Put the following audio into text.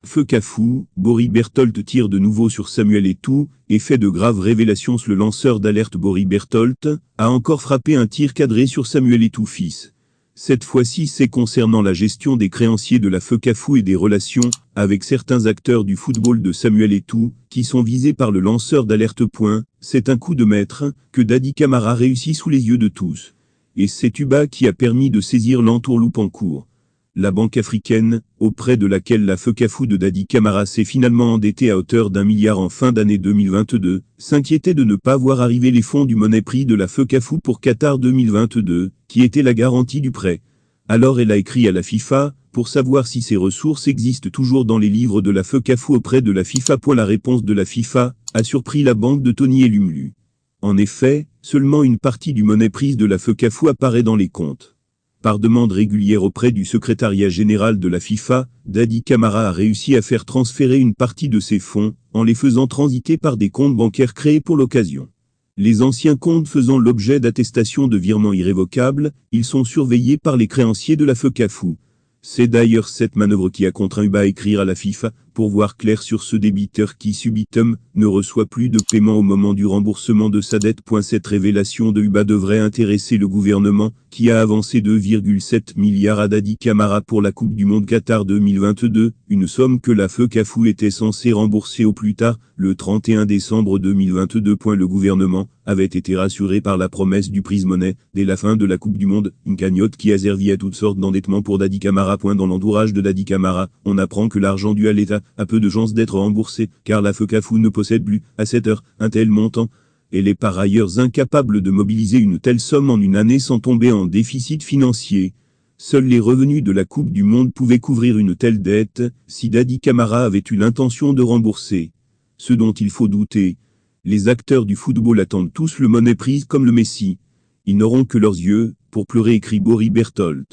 Feu Cafou, Boris Berthold tire de nouveau sur Samuel Eto'o et fait de graves révélations. Le lanceur d'alerte Boris Berthold a encore frappé un tir cadré sur Samuel Eto'o fils. Cette fois-ci, c'est concernant la gestion des créanciers de la Feu Cafou et des relations avec certains acteurs du football de Samuel Eto'o qui sont visés par le lanceur d'alerte. C'est un coup de maître que Dadi Camara réussit sous les yeux de tous. Et c'est Tuba qui a permis de saisir l'entourloupe en cours. La banque africaine, auprès de laquelle la Feu Cafou de Dadi Camara s'est finalement endettée à hauteur d'1 milliard en fin d'année 2022, s'inquiétait de ne pas voir arriver les fonds du Monéprix de la Feu Cafou pour Qatar 2022, qui était la garantie du prêt. Alors elle a écrit à la FIFA, pour savoir si ces ressources existent toujours dans les livres de la Feu Cafou auprès de la FIFA. La réponse de la FIFA a surpris la banque de Tony Elumelu. En effet, seulement une partie du Monéprix de la Feu Cafou apparaît dans les comptes. Par demande régulière auprès du secrétariat général de la FIFA, Dadi Camara a réussi à faire transférer une partie de ses fonds, en les faisant transiter par des comptes bancaires créés pour l'occasion. Les anciens comptes faisant l'objet d'attestations de virements irrévocables, ils sont surveillés par les créanciers de la Feu Cafou. C'est d'ailleurs cette manœuvre qui a contraint UBA à écrire à la FIFA, pour voir clair sur ce débiteur qui subitement ne reçoit plus de paiement au moment du remboursement de sa dette. Cette révélation de UBA devrait intéresser le gouvernement, qui a avancé 2,7 milliards à Dadi Camara pour la Coupe du Monde Qatar 2022, une somme que la Feu Cafou était censée rembourser au plus tard, le 31 décembre 2022. Le gouvernement avait été rassuré par la promesse du prise monnaie, dès la fin de la Coupe du Monde, une cagnotte qui a servi à toutes sortes d'endettements pour Dadi Camara. Dans l'entourage de Dadi Camara, on apprend que l'argent dû à l'État a peu de chances d'être remboursé, car la Feu Cafou ne possède plus, à cette heure, un tel montant. Elle est par ailleurs incapable de mobiliser une telle somme en une année sans tomber en déficit financier. Seuls les revenus de la Coupe du Monde pouvaient couvrir une telle dette, si Dadi Camara avait eu l'intention de rembourser. Ce dont il faut douter. Les acteurs du football attendent tous le Monéprix comme le Messie. Ils n'auront que leurs yeux pour pleurer, écrit Boris Berthold.